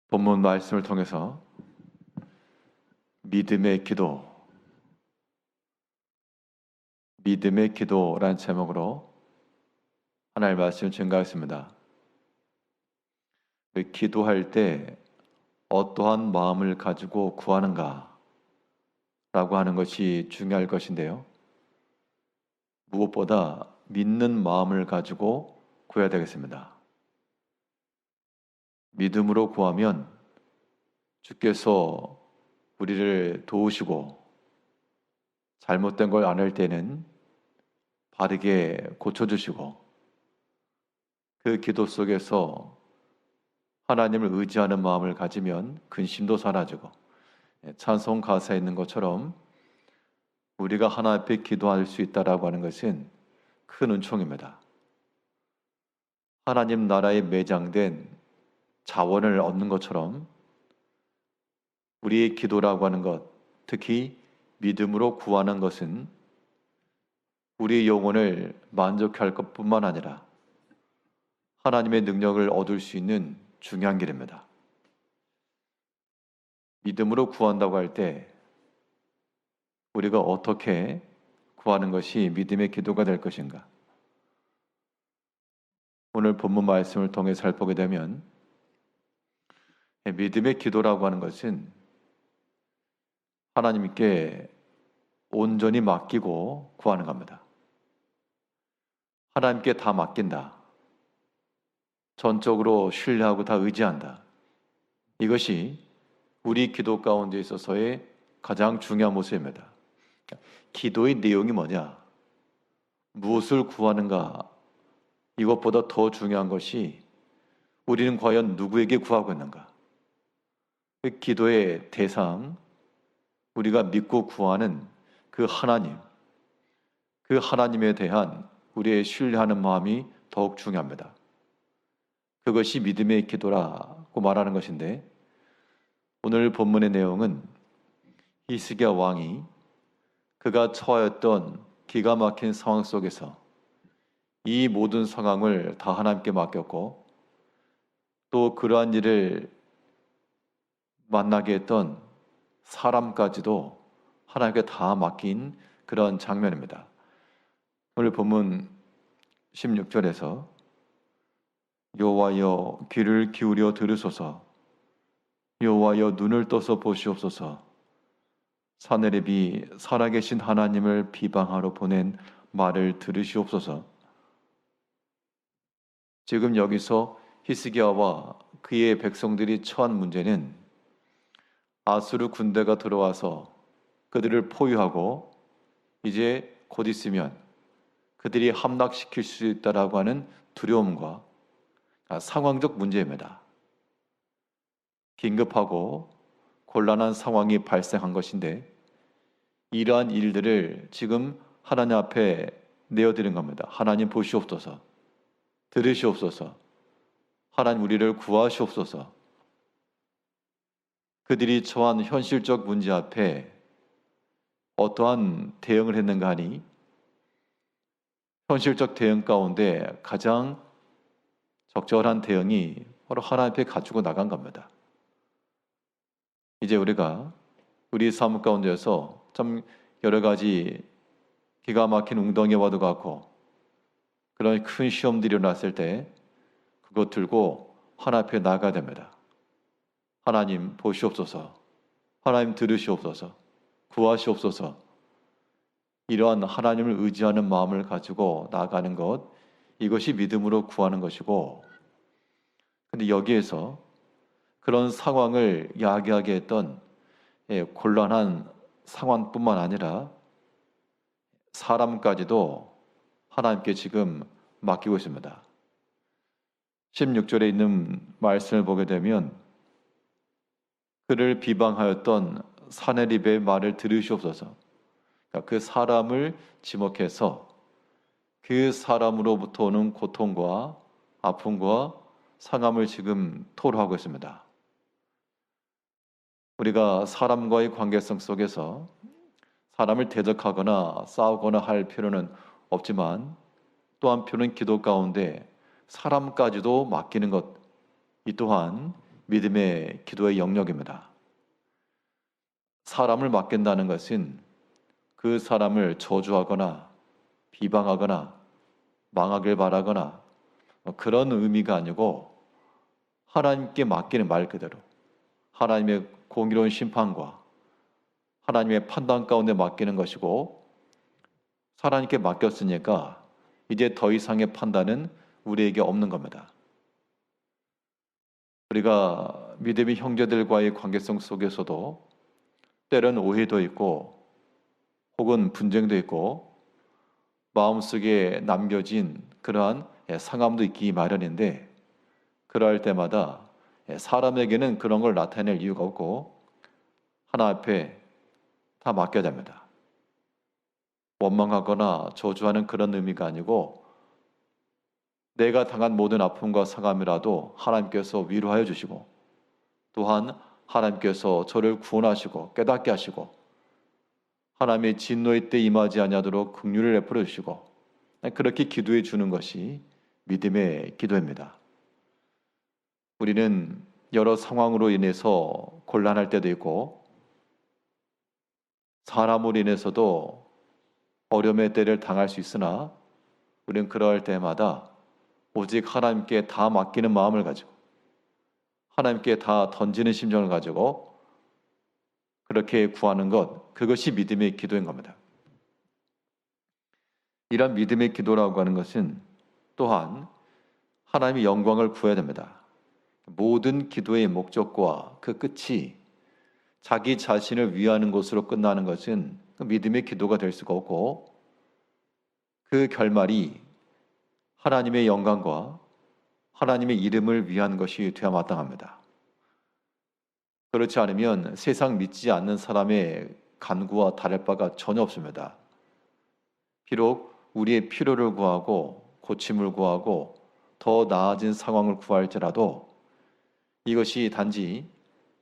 본문 말씀을 통해서 믿음의 기도라는 제목으로 하나님의 말씀을 증거하겠습니다. 기도할 때 어떠한 마음을 가지고 구하는가 라고 하는 것이 중요할 것인데요. 무엇보다 믿는 마음을 가지고 구해야 되겠습니다. 믿음으로 구하면 주께서 우리를 도우시고 잘못된 걸 안 할 때는 바르게 고쳐주시고 그 기도 속에서 하나님을 의지하는 마음을 가지면 근심도 사라지고 찬송 가사에 있는 것처럼 우리가 하나님 앞에 기도할 수 있다라고 하는 것은 큰 은총입니다. 하나님 나라에 매장된 자원을 얻는 것처럼 우리의 기도라고 하는 것, 특히 믿음으로 구하는 것은 우리의 영혼을 만족할 것뿐만 아니라 하나님의 능력을 얻을 수 있는 중요한 길입니다. 믿음으로 구한다고 할 때 우리가 어떻게 구하는 것이 믿음의 기도가 될 것인가? 오늘 본문 말씀을 통해 살펴보게 되면 믿음의 기도라고 하는 것은 하나님께 온전히 맡기고 구하는 겁니다. 하나님께 다 맡긴다. 전적으로 신뢰하고 다 의지한다. 이것이 우리 기도 가운데 있어서의 가장 중요한 모습입니다. 기도의 내용이 뭐냐? 무엇을 구하는가? 이것보다 더 중요한 것이 우리는 과연 누구에게 구하고 있는가? 그 기도의 대상, 우리가 믿고 구하는 그 하나님, 그 하나님에 대한 우리의 신뢰하는 마음이 더욱 중요합니다. 그것이 믿음의 기도라고 말하는 것인데, 오늘 본문의 내용은 히스기야 왕이 그가 처하였던 기가 막힌 상황 속에서 이 모든 상황을 다 하나님께 맡겼고, 또 그러한 일을 만나게 했던 사람까지도 하나님께 다 맡긴 그런 장면입니다. 오늘 본문 16절에서 여호와여 귀를 기울여 들으소서, 여호와여 눈을 떠서 보시옵소서, 사내립이 살아계신 하나님을 비방하러 보낸 말을 들으시옵소서. 지금 여기서 히스기야와 그의 백성들이 처한 문제는 아수르 군대가 들어와서 그들을 포위하고 이제 곧 있으면 그들이 함락시킬 수 있다라고 하는 두려움과 상황적 문제입니다. 긴급하고 곤란한 상황이 발생한 것인데 이러한 일들을 지금 하나님 앞에 내어드린 겁니다. 하나님 보시옵소서, 들으시옵소서, 하나님 우리를 구하시옵소서. 그들이 처한 현실적 문제 앞에 어떠한 대응을 했는가 하니 현실적 대응 가운데 가장 적절한 대응이 바로 하나님 앞에 가지고 나간 겁니다. 이제 우리가 우리 삶 가운데서 참 여러 가지 기가 막힌 웅덩이와도 같고 그런 큰 시험들이 일어났을 때 그것 들고 하나님 앞에 나가야 됩니다. 하나님 보시옵소서, 하나님 들으시옵소서, 구하시옵소서. 이러한 하나님을 의지하는 마음을 가지고 나아가는 것, 이것이 믿음으로 구하는 것이고, 근데 여기에서 그런 상황을 야기하게 했던 곤란한 상황뿐만 아니라 사람까지도 하나님께 지금 맡기고 있습니다. 16절에 있는 말씀을 보게 되면 그를 비방하였던 사내립의 말을 들으시옵소서. 그 사람을 지목해서 그 사람으로부터 오는 고통과 아픔과 상함을 지금 토로하고 있습니다. 우리가 사람과의 관계성 속에서 사람을 대적하거나 싸우거나 할 필요는 없지만 또 한편은 기도 가운데 사람까지도 맡기는 것, 이 또한 믿음의 기도의 영역입니다. 사람을 맡긴다는 것은 그 사람을 저주하거나 비방하거나 망하길 바라거나 그런 의미가 아니고 하나님께 맡기는 말 그대로 하나님의 공의로운 심판과 하나님의 판단 가운데 맡기는 것이고, 하나님께 맡겼으니까 이제 더 이상의 판단은 우리에게 없는 겁니다. 우리가 믿음의 형제들과의 관계성 속에서도 때론 오해도 있고 혹은 분쟁도 있고 마음속에 남겨진 그러한 상함도 있기 마련인데, 그러할 때마다 사람에게는 그런 걸 나타낼 이유가 없고 하나 앞에 다 맡겨야 됩니다. 원망하거나 저주하는 그런 의미가 아니고, 내가 당한 모든 아픔과 상함이라도 하나님께서 위로하여 주시고, 또한 하나님께서 저를 구원하시고 깨닫게 하시고 하나님의 진노의 때 임하지 아니하도록 긍휼을 베풀어 주시고, 그렇게 기도해 주는 것이 믿음의 기도입니다. 우리는 여러 상황으로 인해서 곤란할 때도 있고 사람으로 인해서도 어려움의 때를 당할 수 있으나, 우리는 그러할 때마다 오직 하나님께 다 맡기는 마음을 가지고 하나님께 다 던지는 심정을 가지고 그렇게 구하는 것, 그것이 믿음의 기도인 겁니다. 이런 믿음의 기도라고 하는 것은 또한 하나님의 영광을 구해야 됩니다. 모든 기도의 목적과 그 끝이 자기 자신을 위하는 것으로 끝나는 것은 그 믿음의 기도가 될 수가 없고, 그 결말이 하나님의 영광과 하나님의 이름을 위한 것이 되어야 마땅합니다. 그렇지 않으면 세상 믿지 않는 사람의 간구와 다를 바가 전혀 없습니다. 비록 우리의 필요를 구하고 고침을 구하고 더 나아진 상황을 구할지라도 이것이 단지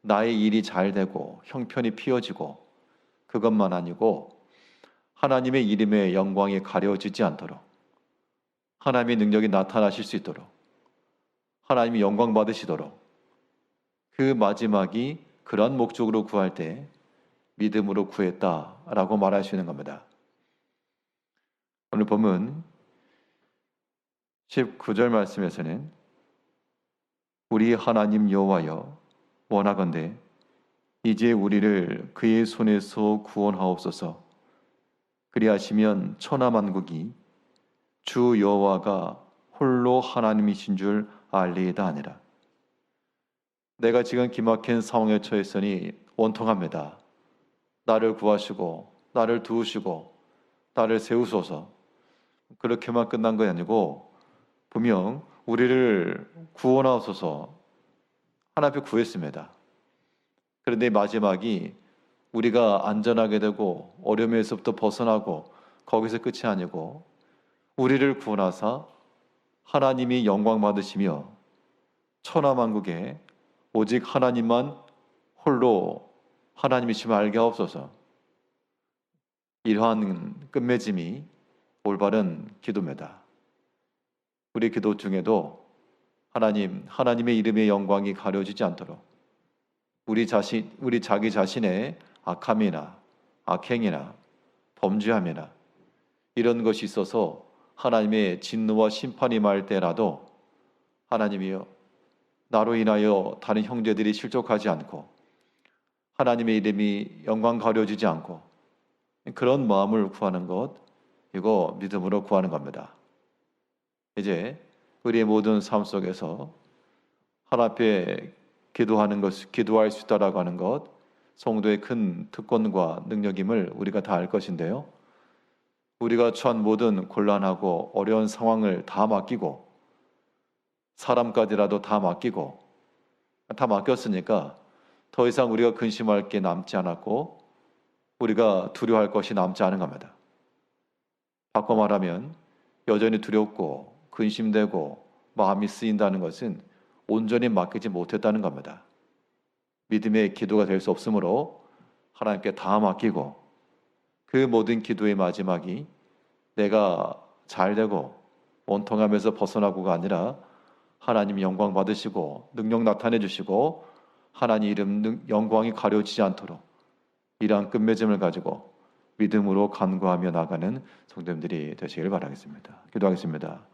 나의 일이 잘 되고 형편이 피어지고 그것만 아니고 하나님의 이름의 영광이 가려지지 않도록, 하나님의 능력이 나타나실 수 있도록, 하나님이 영광 받으시도록, 그 마지막이 그런 목적으로 구할 때 믿음으로 구했다라고 말할 수 있는 겁니다. 오늘 본문 19절 말씀에서는 우리 하나님 여호와여, 원하건대 이제 우리를 그의 손에서 구원하옵소서. 그리하시면 천하만국이 주 여호와가 홀로 하나님이신 줄 알리이다 하니라. 내가 지금 기막힌 상황에 처했으니 원통합니다. 나를 구하시고 나를 도우시고 나를 세우소서. 그렇게만 끝난 거 아니고 분명 우리를 구원하옵소서 하나님 앞에 구했습니다. 그런데 마지막이 우리가 안전하게 되고 어려움에서부터 벗어나고 거기서 끝이 아니고, 우리를 구원하사 하나님이 영광 받으시며 천하만국에 오직 하나님만 홀로 하나님이심을 알게 하옵소서. 이러한 끝맺음이 올바른 기도입니다. 우리 기도 중에도 하나님의 이름의 영광이 가려지지 않도록 우리 자기 자신의 악함이나 악행이나 범죄함이나 이런 것이 있어서 하나님의 진노와 심판이 임할 때라도 하나님이여, 나로 인하여 다른 형제들이 실족하지 않고 하나님의 이름이 영광 가려지지 않고, 그런 마음을 구하는 것, 이거 믿음으로 구하는 겁니다. 이제 우리의 모든 삶 속에서 하나님 앞에 기도할 수 있다라고 하는 것, 성도의 큰 특권과 능력임을 우리가 다 알 것인데요. 우리가 처한 모든 곤란하고 어려운 상황을 다 맡기고 사람까지라도 다 맡겼으니까 더 이상 우리가 근심할 게 남지 않았고 우리가 두려워할 것이 남지 않은 겁니다. 바꿔 말하면 여전히 두렵고 근심되고 마음이 쓰인다는 것은 온전히 맡기지 못했다는 겁니다. 믿음의 기도가 될 수 없으므로 하나님께 다 맡기고, 그 모든 기도의 마지막이 내가 잘 되고 원통하면서 벗어나고가 아니라 하나님 영광 받으시고 능력 나타내 주시고 하나님 이름 영광이 가려지지 않도록 이러한 끝맺음을 가지고 믿음으로 간구하며 나가는 성도님들이 되시길 바라겠습니다. 기도하겠습니다.